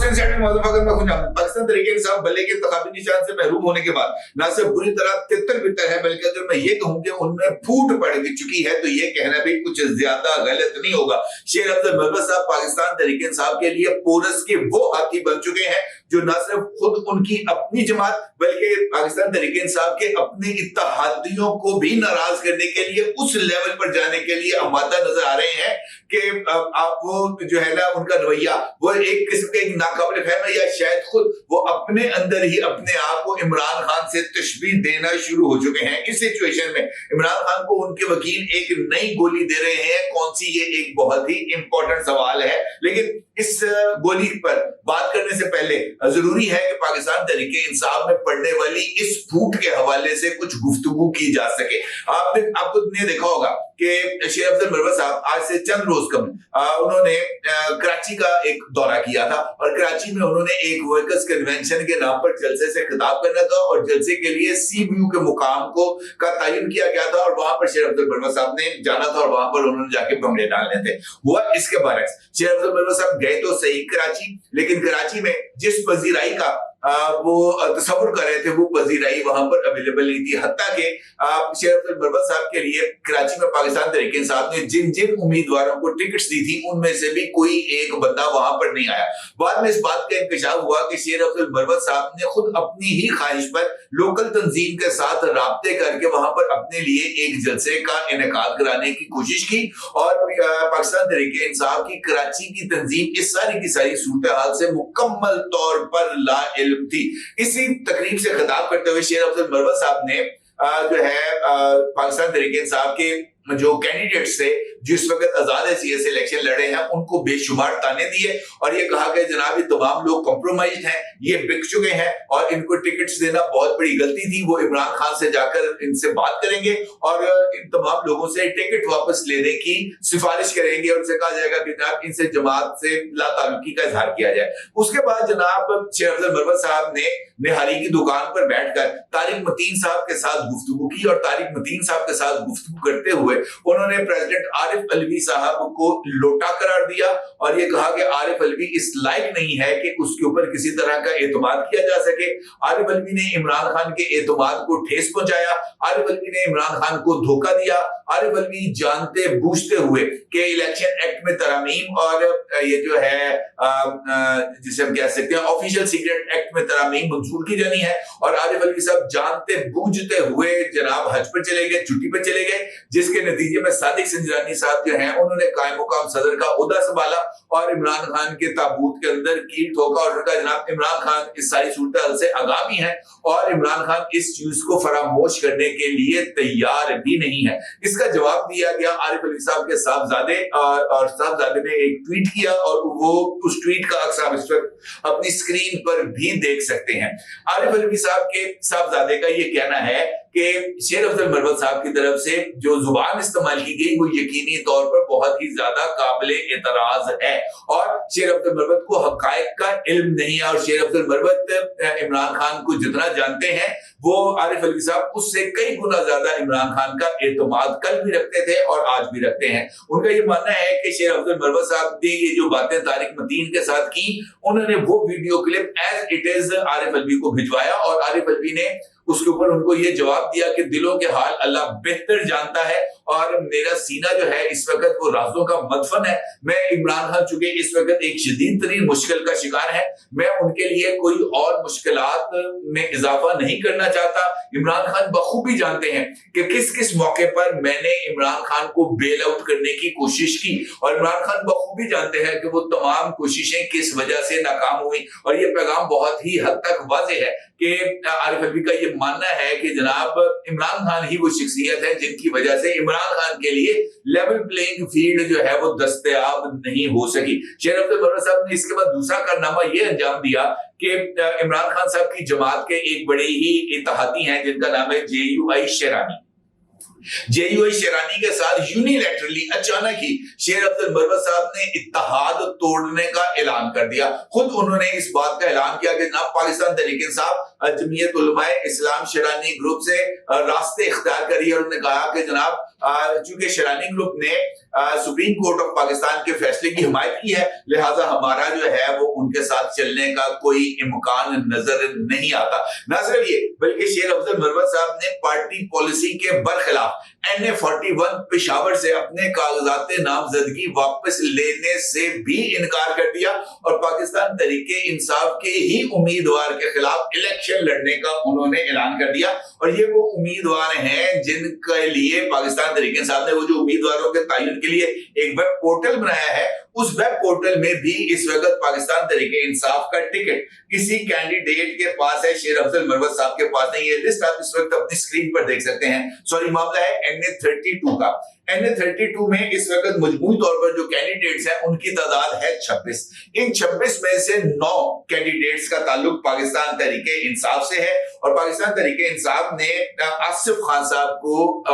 पाकिस्तान तरीके इंसाफ बल्ले के इंतखाबी निशान से महरूम होने के बाद न सिर्फ बुरी तरह तितर बितर है, बल्कि अगर मैं ये कहूं कि उनमें फूट पड़ चुकी है तो ये कहना भी कुछ ज्यादा गलत नहीं होगा। शेर अफजल मरवत साहब पाकिस्तान तरीके इंसाफ के लिए पोरस के वो हाथी बन चुके हैं जो न सिर्फ खुद उनकी अपनी जमात बल्कि पाकिस्तान तरीके इंसाफ के अपने इत्तेहादियों को भी नाराज करने के लिए उस लेवल पर जाने के लिए आमादा नजर आ रहे हैं कि आप वो जो है ना उनका रवैया वो एक किस्म का नाकाबिल फहम है, या शायद खुद वो अपने अंदर ही अपने आप को इमरान खान से तशबीह देना शुरू हो चुके हैं। इस सिचुएशन में इमरान खान को उनके वकील एक नई गोली दे रहे हैं। कौन सी, ये एक बहुत ही इंपॉर्टेंट सवाल है, लेकिन इस गोली पर बात करने से पहले जरूरी है कि पाकिस्तान तरीके इंसाफ में पड़ने वाली इस फूट के हवाले से कुछ गुफ्तगू की जा सके। आपको ने देखा होगा कि शेर अफजल मरवत साहब आज से चंद रोज कम उन्होंने कराची का एक दौरा किया था और कराची में उन्होंने एक वर्कर्स कन्वेंशन के नाम पर जलसे से खिताब करना था और जलसे के लिए CBU के मुकाम का तयन किया गया था और वहां पर शेर अफजल मरवत साहब ने जाना था और वहां पर उन्होंने जाके बमड़े डालने थे। हुआ इसके बरक्स, शेर अफजल मरवत साहब गए तो सही कराची, लेकिन कराची में जिस पजीराई का वो तस्वुर कर रहे थे वो पजीराई वहां पर अवेलेबल नहीं थी। हत्ता के शेर अफजल मरवत साहब के लिए कराची में पाकिस्तान तरीके इंसाफ ने जिन जिन उम्मीदवारों को टिकट्स दी थी उनमें से भी कोई एक बंदा वहां पर नहीं आया। बाद में इस बात का इंकशाफ हुआ कि शेर अफजल मरवत साहब ने खुद अपनी ही ख्वाहिश पर लोकल तंजीम के साथ राब्ते करके वहां पर अपने लिए एक जलसे का इनेकाद कराने की कोशिश की और पाकिस्तान तरीके इंसाफ की कराची की तंजीम इस सारी की सारी सूरत हाल से मुकम्मल तौर पर ला इल्म थी। इसी तकरीब से खिताब करते हुए शेर अफजल मरवत साहब ने जो है पाकिस्तान तरीके इंसाफ के जो कैंडिडेट्स थे जिस वक्त आजाद हैसियत से इलेक्शन लड़े हैं उनको बेशुमार ताने दिए और ये कहा कि जनाब ये तमाम लोग कॉम्प्रोमाइज्ड हैं, ये बिक चुके हैं और इनको टिकट्स देना बहुत बड़ी गलती थी। वो इमरान खान से जाकर इनसे बात करेंगे और इन तमाम लोगों से टिकट वापस लेने की सिफारिश करेंगे और उनसे कहा जाएगा कि जनाब इनसे जमात से लाताल्लुकी का इजहार किया जाए। उसके बाद जनाब शेर अफजल मरवत साहब ने निहारी की दुकान पर बैठकर तारिक मतीन साहब के साथ गुफ्तगू की और तारिक मतीन साहब के साथ गुफ्तगू करते हुए उन्होंने प्रेसिडेंट आरिफ अलवी साहब को लोटा करार दिया और ये कहा कि आरिफ अलवी इस लायक नहीं है कि उसके ऊपर किसी तरह का एतमाद किया जा सके। आरिफ अलवी ने इमरान खान के एतमाद को ठेस पहुंचाया, आरिफ अलवी ने इमरान खान को धोखा दिया। आरिफ अलवी जानते बूझते हुए कि इलेक्शन एक्ट में तरमीम और ये जो है जिसे हम कह सकते हैं ऑफिशियल सीक्रेट एक्ट में तरमीम मंजूर की जानी है और आरिफ अलवी साहब जानते बूझते हुए जनाब हज पर चले गए, छुट्टी पर चले गए, जिसके नतीजे में सादिक संजरानी साहब जो हैं उन्होंने कायम मुकाम सदर का ओहदा संभाला और इमरान खान के ताबूत के अंदर कील ठोका और कहा जनाब इमरान खान इस सारी सूरत से आगाह भी हैं और इमरान खान इस चीज को फरामोश करने के लिए तैयार भी नहीं है। इसका जवाब दिया गया आरिफ अलवी साहब के साहबजादे और साहबजादे ने एक ट्वीट किया और वो उस ट्वीट का अक्स आप इस वक्त अपनी स्क्रीन पर भी देख सकते हैं। आरिफ अलवी साहब के साहबजादे का ये कहना है कि शेर अफजल मरवत साहब की तरफ से जो जुबान इस्तेमाल की गई वो यकीनी तौर पर बहुत ही ज्यादा काबिल एतराज है और शेर अफजल मरवत को हकायक का इल्म नहीं है और शेर अफजल मरवत इमरान खान को जितना जानते हैं वो आरिफ अलवी साहब उससे कई गुना ज्यादा इमरान खान का एतमाद कल भी रखते थे और आज भी रखते हैं। उनका ये मानना है कि शेर अफजल मरवत साहब ने ये जो बातें तारिक मतीन के साथ की उन्होंने वो video clip as it is Arif Alvi को भिजवाया और आरिफ अलवी ने उसके ऊपर उनको ये जवाब दिया कि दिलों के हाल अल्लाह बेहतर जानता है और मेरा सीना जो है इस वक्त वो राजों का मदफन है। मैं इमरान खान चूंकि इस वक्त एक शदीद तरीन मुश्किल का शिकार है, मैं उनके लिए कोई और मुश्किलात में इजाफा नहीं करना चाहता। इमरान खान बखूबी जानते हैं कि किस किस मौके पर मैंने इमरान खान को बेल आउट करने की कोशिश की और इमरान खान बखूबी जानते हैं कि वो तमाम कोशिशें किस वजह से नाकाम हुई और ये पैगाम बहुत ही हद तक वाज़ेह है कि आरिफ अलवी का ये मानना है कि जनाब इमरान खान ही वो शख्सियत है जिनकी वजह से इमरान खान के लिए लेवल प्लेइंग फील्ड जो है वो दस्तयाब नहीं हो सकी। शेर अफजल मरवत साहब ने इसके बाद दूसरा कारनामा ये अंजाम दिया कि इमरान खान साहब की जमात के एक बड़े ही इत्तेहादी हैं जिनका नाम है JUI शेरानी। JUI शेरानी के साथ यूनिलैटरली अचानक ही शेर अफजल मरवत साहब ने इत्तेहाद तोड़ने का ऐलान कर दिया। खुद उन्होंने इस बात का ऐलान किया कि जनाब पाकिस्तान तहरीक इंसाफ जमीयत उलमाए इस्लाम शेरानी ग्रुप से रास्ते इख्तियार करिए। और उन्होंने कहा कि जनाब चूंकि शेरानी ग्रुप ने सुप्रीम कोर्ट ऑफ पाकिस्तान के फैसले की हिमायत की है, लिहाजा हमारा जो है वो उनके साथ चलने का कोई इम्कान नजर नहीं आता। न सिर्फ ये बल्कि शेर अफजल मरवत साहब ने पार्टी पॉलिसी के बरखिलाफ NA 41 पेशावर से अपने कागजात नामजदगी वापस लेने से भी इनकार कर दिया और पाकिस्तान तहरीके इंसाफ के ही उम्मीदवार के खिलाफ इलेक्शन लड़ने का उन्होंने ऐलान कर दिया। और ये वो उम्मीदवार हैं जिनके लिए पाकिस्तान तहरीके इंसाफ ने वो जो उम्मीदवारों के तयन के लिए एक वेब पोर्टल बनाया है, उस वेब पोर्टल में भी इस वक्त पाकिस्तान तहरीके इंसाफ का टिकट किसी कैंडिडेट के पास है, शेर अफजल मरवत साहब के पास नहीं है। लिस्ट आप इस वक्त अपनी स्क्रीन पर देख सकते हैं। सॉरी, मामला है NA 32 का। NA 32 में इस वक्त मजमूई तौर पर जो कैंडिडेट्स हैं उनकी तादाद है 26। इन 26 में से 9 कैंडिडेट्स का ताल्लुक पाकिस्तान तहरीके इंसाफ से है और पाकिस्तान तहरीके इंसाफ ने आसिफ खान साहब को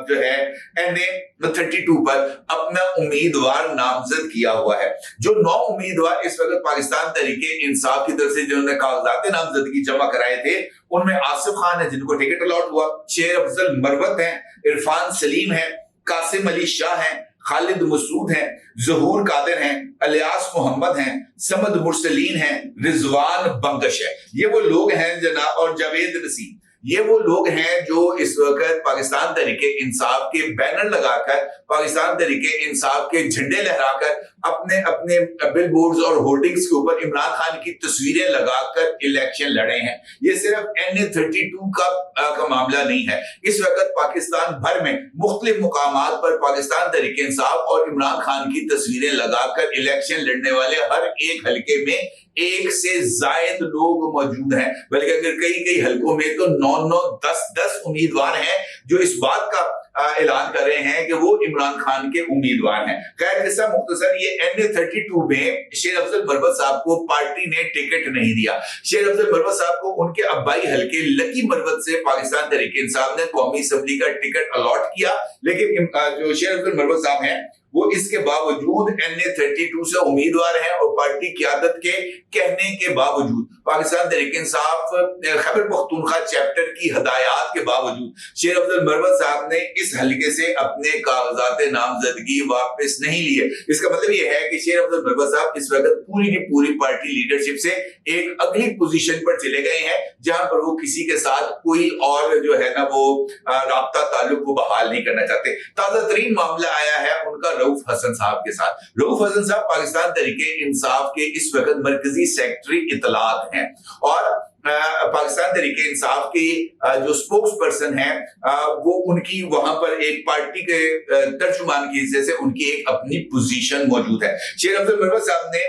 जो है NA 32 पर अपना उम्मीदवार नामजद किया हुआ है। जो 9 उम्मीदवार इस वक्त पाकिस्तान तहरीके इंसाफ की तरफ से जिन्होंने कागजात नामजदगी जमा कराए थे, उनमें आसिफ खान है जिनको टिकट अलॉट हुआ, शेर अफजल मरवत हैं, इरफान सलीम है, कासिम अली शाह हैं, खालिद मसूद हैं, ज़हूर कादिर हैं, अलियास मोहम्मद हैं, समद मुरसलीन हैं, रिजवान बंगश है। ये वो लोग हैं जनाब, और जावेद नसीम, ये वो लोग हैं जो इस वक्त पाकिस्तान तहरीके इंसाफ के बैनर लगाकर, पाकिस्तान तहरीके इंसाफ के झंडे लहराकर अपने अपने बिल बोर्ड्स और होर्डिंग्स के ऊपर इमरान खान की तस्वीरें लगाकर इलेक्शन लड़े हैं। ये सिर्फ NA 32 का मामला नहीं है। इस वक्त पाकिस्तान भर में मुख्तलिफ मुकामात पर पाकिस्तान तहरीके इंसाफ और इमरान खान की तस्वीरें लगाकर इलेक्शन लड़ने वाले हर एक हलके में 1 से जायद लोग मौजूद हैं। बल्कि अगर कई हलकों में तो 9-9, 10-10 उम्मीदवार हैं जो इस बात का ऐलान कर रहे हैं कि वो इमरान खान के उम्मीदवार हैं। खैर, किस्सा मुख्तसर, ये NA 32 में शेर अफजल मरवत साहब को पार्टी ने टिकट नहीं दिया। शेर अफजल मरवत साहब को उनके अब्बाई हलके लकी मरवत से पाकिस्तान तहरीके इंसाफ ने कौमी असेंबली का टिकट अलॉट किया, लेकिन जो शेर अफजल मरवत साहब हैं वो इसके बावजूद NA 32 से उम्मीदवार हैं और पार्टी क़यादत के कहने के बावजूद, पाकिस्तान तहरीके इंसाफ खैबर पख्तूनख्वा चैप्टर की हदायत के बावजूद शेर अफजल मरवत साहब ने इस हलके से अपने कागजात नामजदगी वापस नहीं लिए। इसका मतलब यह है कि शेर अफजल मरवत साहब इस वक्त पूरी की पूरी पार्टी लीडरशिप से एक अगली पोजीशन पर चले गए हैं, जहां पर वो किसी के साथ कोई और जो है ना वो राब्ता ताल्लुक को बहाल नहीं करना चाहते। ताजा तरीन मामला आया है उनका रऊफ हसन साहब के साथ। रऊफ हसन साहब पाकिस्तान तहरीके इंसाफ के इस वक्त मरकजी सेक्रेटरी इत्तलात हैं और पाकिस्तान तहरीके इंसाफ की जो स्पोक्स पर्सन है वो उनकी वहां पर एक पार्टी के तर्जुमान की हिस्से से उनकी एक अपनी पोजीशन मौजूद है। शेर अफजल मरवत साहब ने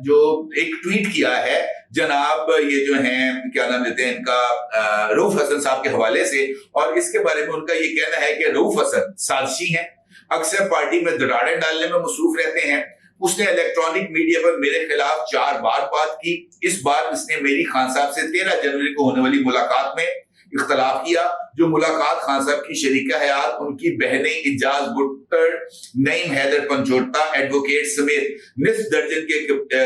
जो एक ट्वीट किया है जनाब, ये जो हैं क्या नाम लेते हैं इनका, रऊफ हसन साहब के हवाले से, और इसके बारे में उनका ये कहना है कि रऊफ हसन साजिशी हैं, अक्सर पार्टी में दरारें डालने में मसरूफ रहते हैं। उसने इलेक्ट्रॉनिक मीडिया पर मेरे खिलाफ 4 बार बात की। इस बार उसने मेरी खान साहब से 13 जनवरी को होने वाली मुलाकात में इख्तलाफ किया। जो मुलाकात खान साहब की शरीका हयात उनकी बहनें इजाज भुट्टर, नईम हैदर पंचोटा एडवोकेट समेत निस्फ दर्जन के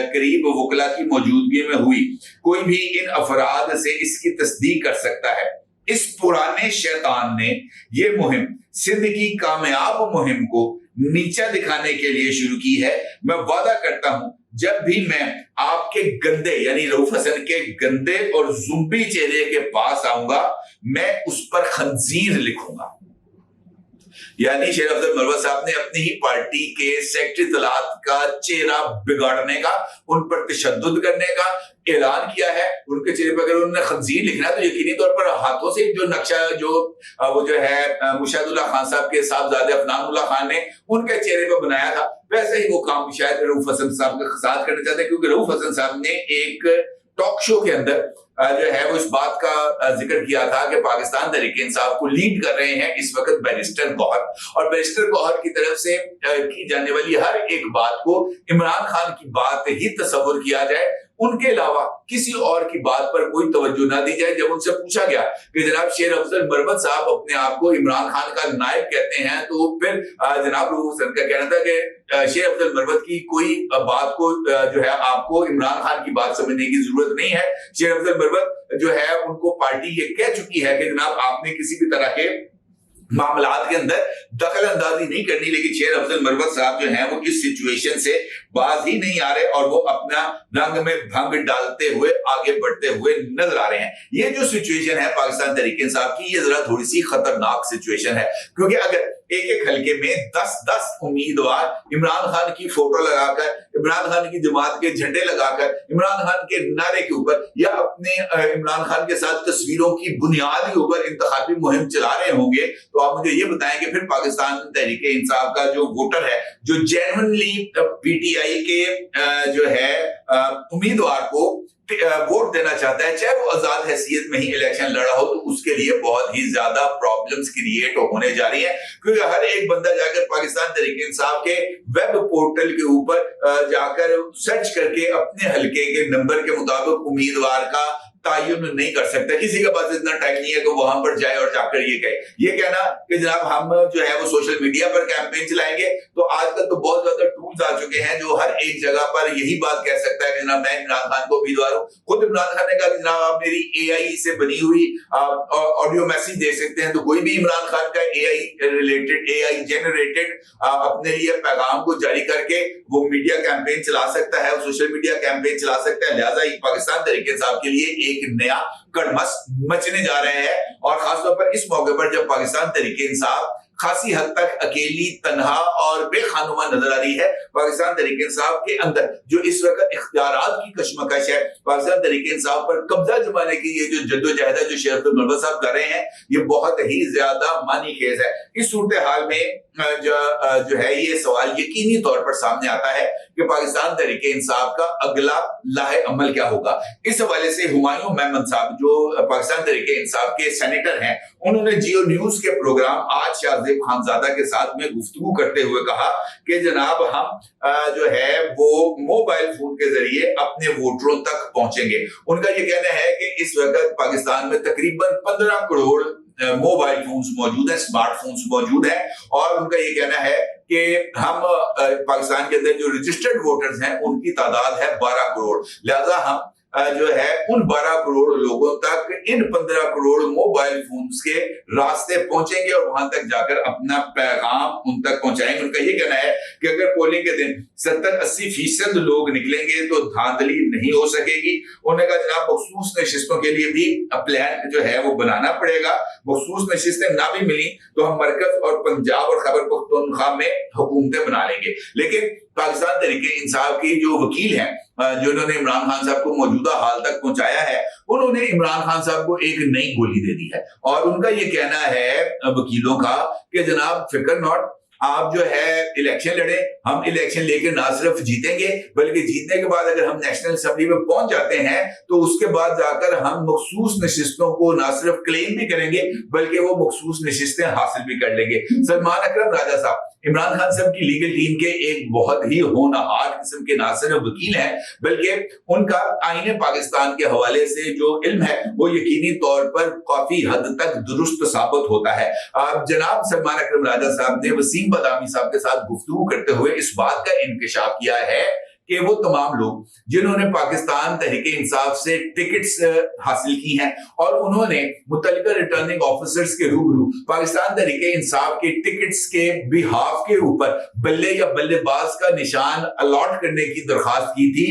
करीब वकला की मौजूदगी में हुई। कोई भी इन अफराद से इसकी तस्दीक कर सकता है। इस पुराने शैतान ने ये मुहिम, सिंध की कामयाब मुहिम को नीचा दिखाने के लिए शुरू की है। मैं वादा करता हूं जब भी मैं आपके गंदे यानी रऊफ हसन के गंदे और जुम्बी चेहरे के पास आऊंगा, मैं उस पर खंजीर लिखूंगा। यानी शेर अफजल मरवत साहब ने अपनी ही पार्टी के सेक्रेटरी इत्तलात का चेहरा बिगाड़ने का, उन पर तशद्दुद करने का ऐलान किया है। उनके चेहरे पर अगर उन्होंने खंजीर लिखना है तो यकीनी तौर पर हाथों से जो नक्शा वो जो है मुशाहिदुल्लाह खान साहब के साहबजादे अफनानुल्लाह खान ने उनके चेहरे पर बनाया था, वैसे ही वो काम शायद रऊफ हसन साहब के साथ करना चाहते हैं, क्योंकि रऊफ हसन साहब ने एक टॉक शो के अंदर जो है वो इस बात का जिक्र किया था कि पाकिस्तान तहरीके इंसाफ को लीड कर रहे हैं इस वक्त बैरिस्टर गौहर, और बैरिस्टर गौहर की तरफ से की जाने वाली हर एक बात को इमरान खान की बात ही तस्वुर किया जाए उनके अलावा किसी और की बात पर कोई तवज्जो ना दी जाए। जब उनसे पूछा गया कि जनाब शेर अफजल मरवत साहब अपने आप को इमरान खान का नायब कहते हैं, तो फिर जनाब लोगों का कहना था कि शेर अफजल मरवत की कोई बात को जो है आपको इमरान खान की बात समझने की जरूरत नहीं है। शेर अफजल मरवत जो है उनको पार्टी ये कह चुकी है कि जनाब आपने किसी भी तरह के मामलात के अंदर दखल अंदाजी नहीं करनी, लेकिन शेर अफजल मरवत साहब जो हैं वो इस सिचुएशन से बाज ही नहीं आ रहे और वो अपना रंग में भंग डालते हुए आगे बढ़ते हुए नजर आ रहे हैं। ये जो सिचुएशन है पाकिस्तान तहरीक इंसाफ की, ये जरा थोड़ी सी खतरनाक सिचुएशन है, क्योंकि अगर एक एक हलके में 10-10 उम्मीदवार इमरान खान की फोटो लगाकर, इमरान खान की जमात के झंडे लगाकर, इमरान खान के नारे के ऊपर या अपने इमरान खान के साथ तस्वीरों की बुनियाद के ऊपर इंतखाबी मुहिम चला रहे होंगे, तो आप मुझे ये बताएं कि फिर पाकिस्तान तहरीक इंसाफ का जो वोटर है, जो जेन्युइनली पीटीआई के जो है उम्मीदवार को वोट देना चाहता है, चाहे वो आजाद हैसियत में ही इलेक्शन लड़ा हो, तो उसके लिए बहुत ही ज्यादा प्रॉब्लम्स क्रिएट होने जा रही है, क्योंकि हर एक बंदा जाकर पाकिस्तान तहरीक इंसाफ के वेब पोर्टल के ऊपर जाकर सर्च करके अपने हलके के नंबर के मुताबिक उम्मीदवार का तायुन नहीं कर सकता। किसी के पास इतना टाइम नहीं है कि वहां पर जाए और जाकर ये कहे, ये कहना कि जनाब हम जो है वो सोशल मीडिया पर कैंपेन चलाएंगे, तो आजकल तो बहुत ज्यादा टूल्स आ चुके हैं जो हर एक जगह पर यही बात कह सकता है कि जनाब मैं इमरान खान को उम्मीदवार हूं। खुद इमरान खान ने कहा कि जनाब आप मेरी एआई से बनी हुई ऑडियो मैसेज दे सकते हैं, तो कोई भी इमरान खान का एआई जेनरेटेड अपने लिए पैगाम को जारी करके वो मीडिया कैंपेन चला सकता है, सोशल मीडिया कैंपेन चला सकता है। लिहाजा पाकिस्तान तहरीक इंसाफ के लिए एक नया कड़मस मचने जा रहे हैं, और खासतौर पर इस मौके पर जब पाकिस्तान तहरीक इंसाफ खासी हद तक अकेली, तन्हा और बेखानुमा नजर आ रही है। पाकिस्तान तहरीक इंसाफ के अंदर जो इस वक्त इख्तियारात की कशमकश है, पाकिस्तान तहरीक इंसाफ पर कब्जा जमाने की ये जो जद्दोजहद है जो शेर अब्दुल मरवत साहब कर रहे हैं, ये बहुत ही ज्यादा मानी खेज है। इस सूरत हाल में जो है ये सवाल यकीनी तौर पर सामने आता है कि पाकिस्तान तहरीक इंसाफ का अगला लाहे अमल क्या होगा। इस हवाले से हुमायूं मेमन साहब जो पाकिस्तान तहरीक इंसाफ के सेनेटर हैं, उन्होंने जियो न्यूज के प्रोग्राम आज शाहजेब खानजादा के साथ में गुफ्तगू करते हुए कहा कि जनाब हम जो है वो मोबाइल फोन के जरिए अपने वोटरों तक पहुंचेंगे। उनका ये कहना है कि इस वक्त पाकिस्तान में तकरीबन 15 करोड़ मोबाइल फोन्स मौजूद है, स्मार्टफोन्स मौजूद है, और उनका ये कहना है कि हम पाकिस्तान के अंदर जो रजिस्टर्ड वोटर्स हैं उनकी तादाद है 12 करोड़। लिहाजा हम जो है उन 12 करोड़ लोगों तक इन 15 करोड़ मोबाइल फोन्स के रास्ते पहुंचेंगे और वहां तक जाकर अपना पैगाम उन तक पहुंचाएंगे। उनका ये कहना है कि अगर पोलिंग के दिन 70-80% लोग निकलेंगे तो धांधली नहीं हो सकेगी। उन्होंने कहा जनाब मखसूस नशिस्तों के लिए भी प्लान जो है वो बनाना पड़ेगा, मखसूस नशिस्तें ना भी मिली तो हम मरकज और पंजाब और खैबर पख्तूनख्वा में हुकूमतें बना लेंगे। लेकिन पाकिस्तान तहरीक इंसाफ की जो वकील हैं जिन्होंने इमरान खान साहब को मौजूदा हाल तक पहुंचाया है, उन्होंने इमरान खान साहब को एक नई गोली दे दी है, और उनका ये कहना है वकीलों का कि जनाब फिक्र नॉट, आप जो है इलेक्शन लड़े, हम इलेक्शन लेके ना सिर्फ जीतेंगे बल्कि जीतने के बाद अगर हम नेशनल असेंबली में पहुंच जाते हैं तो उसके बाद जाकर हम मखसूस नशिस्तों को ना सिर्फ क्लेम भी करेंगे बल्कि वो मखसूस नशिस्तें हासिल भी कर लेंगे। सलमान अकरम राजा साहब इमरान खान साहब की लीगल टीम के एक बहुत ही होनहार किस्म के ना सिर्फ वकील हैं बल्कि उनका आईने पाकिस्तान के हवाले से जो इल्म है वो यकीनी तौर पर काफी हद तक दुरुस्त साबित होता है। जनाब सलमान अकरम राजा साहब ने वसीम बदामी साहब के साथ गुफ्तगू करते हुए इस बात का इंकशाफ किया है कि वो तमाम लोग जिन्होंने पाकिस्तान तहरीक इंसाफ से टिकट्स हासिल की हैं और उन्होंने मुतल्लिका रिटर्निंग ऑफिसर्स के रूबरू पाकिस्तान तहरीक इंसाफ के टिकट्स के बिहाफ के ऊपर बल्ले या बल्लेबाज का निशान अलॉट करने की दरखास्त की थी,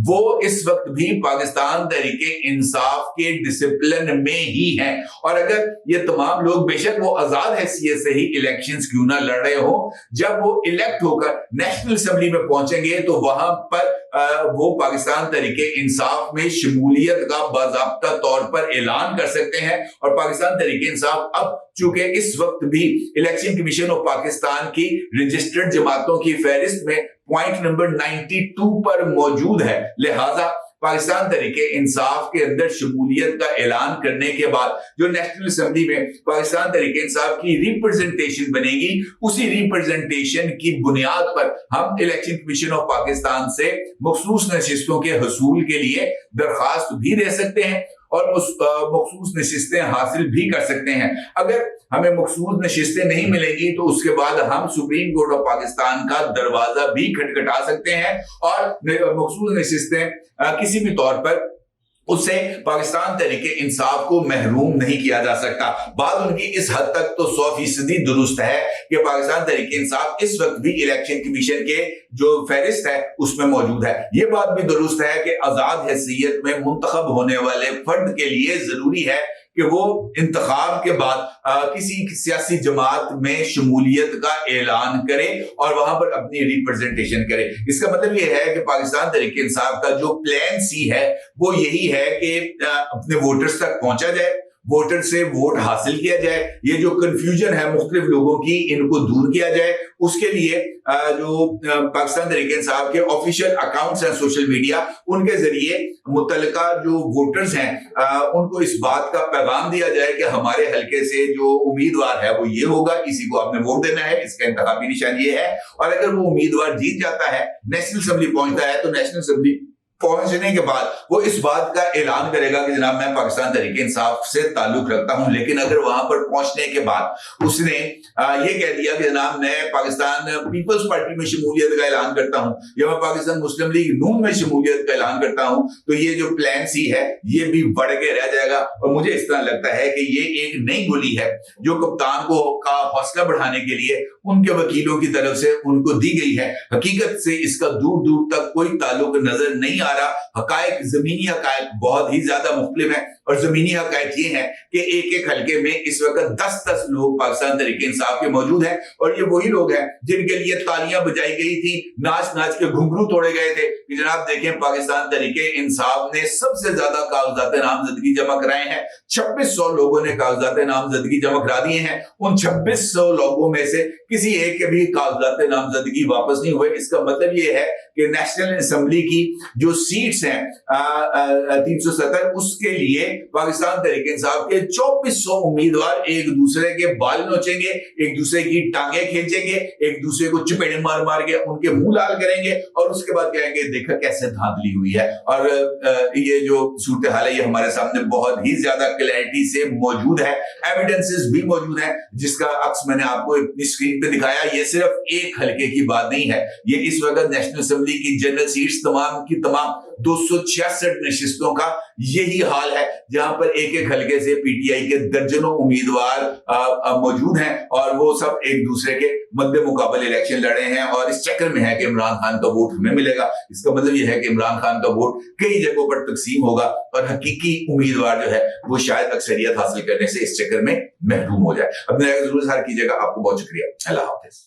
वो इस वक्त भी पाकिस्तान तहरीक इंसाफ के डिसिप्लिन में ही हैं। और अगर ये तमाम लोग बेशक वो आजाद हैसियत से ही इलेक्शंस क्यों ना लड़ रहे हो, जब वो इलेक्ट होकर नेशनल असेंबली में पहुंचेंगे तो वहां पर वो पाकिस्तान तहरीक इंसाफ में शमूलियत का बाज़ाब्ता तौर पर ऐलान कर सकते हैं। और पाकिस्तान तहरीक इंसाफ अब चूंकि इस वक्त भी इलेक्शन कमीशन ऑफ पाकिस्तान की रजिस्टर्ड जमातों की फहरिस्त में पॉइंट नंबर 92 पर मौजूद है, लिहाजा पाकिस्तान तरीके इंसाफ के अंदर शमूलियत का ऐलान करने के बाद जो नेशनल असेंबली में पाकिस्तान तरीके इंसाफ की रिप्रेजेंटेशन बनेगी, उसी रिप्रेजेंटेशन की बुनियाद पर हम इलेक्शन कमीशन ऑफ पाकिस्तान से मखसूस नशिस्तों के हसूल के लिए दरखास्त भी दे सकते हैं और मखसूस नशिस्तें हासिल भी कर सकते हैं। अगर हमें मखसूस नशिस्तें नहीं मिलेंगी तो उसके बाद हम सुप्रीम कोर्ट ऑफ पाकिस्तान का दरवाजा भी खटखटा सकते हैं और मखसूस नशिस्तें किसी भी तौर पर उससे पाकिस्तान तरीके इंसाफ को महरूम नहीं किया जा सकता। बात उनकी इस हद तक तो 100% दुरुस्त है कि पाकिस्तान तरीके इंसाफ इस वक्त भी इलेक्शन कमीशन के जो फहरिस्त है उसमें मौजूद है। ये बात भी दुरुस्त है कि आजाद हैसियत में मुंतखब होने वाले फर्द के लिए जरूरी है कि वो इंतखाब के बाद किसी सियासी जमात में शमूलियत का ऐलान करे और वहां पर अपनी रिप्रेजेंटेशन करे। इसका मतलब ये है कि पाकिस्तान तहरीक इंसाफ का जो प्लान सी है वो यही है कि अपने वोटर्स तक पहुंचा जाए, वोटर से वोट हासिल किया जाए, ये जो कंफ्यूजन है मुख्तलिफ लोगों की इनको दूर किया जाए। उसके लिए जो पाकिस्तान तहरीक इंसाफ के ऑफिशियल अकाउंट्स हैं सोशल मीडिया, उनके जरिए मुतल्लिका जो वोटर्स हैं उनको इस बात का पैगाम दिया जाए कि हमारे हलके से जो उम्मीदवार है वो ये होगा, इसी को आपने वोट देना है, इसका इंतखाबी निशान ये है। और अगर वो उम्मीदवार जीत जाता है, नेशनल असेंबली पहुंचता है, तो नेशनल असेंबली पहुंचने के बाद वो इस बात का ऐलान करेगा कि जनाब मैं पाकिस्तान तहरीक इंसाफ से ताल्लुक रखता हूं। लेकिन अगर वहां पर पहुंचने के बाद उसने ये कह दिया कि जनाब मैं पाकिस्तान पीपल्स पार्टी में शमूलियत का ऐलान करता हूं या मैं पाकिस्तान मुस्लिम लीग नून में शमूलियत का ऐलान करता हूं, तो ये जो प्लान सी है ये भी बढ़ के रह जाएगा। और मुझे इस तरह लगता है कि ये एक नई गोली है जो कप्तान को का हौसला बढ़ाने के लिए उनके वकीलों की तरफ से उनको दी गई है। हकीकत से इसका दूर दूर तक कोई ताल्लुक नजर नहीं आ रहा। हकायक, जमीनी हकायक बहुत ही ज्यादा मुख्तलिफ है और जमीनी हकायक ये है कि एक एक हलके में इस वक्त 10-10 लोग पाकिस्तान तहरीक इंसाफ के मौजूद हैं और ये वही लोग हैं जिनके लिए तालियां बजाई गई थी, नाच नाच के घुंघरू तोड़े गए थे कि जनाब देखें पाकिस्तान तहरीक इंसाफ ने सबसे ज्यादा कागजात नामजदगी जमा कराए हैं। 2600 लोगों ने कागजात नामजदगी जमा करा दिए हैं। उन 2600 लोगों में से किसी एक के भी कागजात नामजदगी वापस नहीं हुए। इसका मतलब ये है कि नेशनल असेंबली की जो सीट्स हैं 370, उसके लिए पाकिस्तान तहरीक इंसाफ के 2400 उम्मीदवार एक दूसरे के बाल नोचेंगे, एक दूसरे की टांगे खींचेंगे, एक दूसरे को चपेड़े मार मार के उनके मुंह लाल करेंगे और उसके बाद कहेंगे देखा कैसे धांधली हुई है। और ये जो सूरत हाल है ये हमारे सामने बहुत ही ज्यादा क्लैरिटी से मौजूद है, एविडेंसेस भी मौजूद है जिसका अक्स मैंने आपको अपनी स्क्रीन पे दिखाया। ये सिर्फ एक हलके की बात नहीं है, ये इस वक्त नेशनल असेंबली की जनरल सीट्स तमाम की तमाम 266 नशिस्तों का यही हाल है, जहां पर एक एक हलके से पीटीआई के दर्जनों उम्मीदवार मौजूद हैं और वो सब एक दूसरे के मद्दे मुकाबले इलेक्शन लड़े हैं और इस चक्कर में है कि इमरान खान का वोट हमें मिलेगा। इसका मतलब यह है कि इमरान खान का वोट कई जगहों पर तकसीम होगा और हकीकी उम्मीदवार जो है वो शायद अक्सरियत हासिल करने से इस चक्कर में महरूम हो जाए। अपने जरूर कीजिएगा। आपको बहुत शुक्रिया। अल्लाह हाफिज।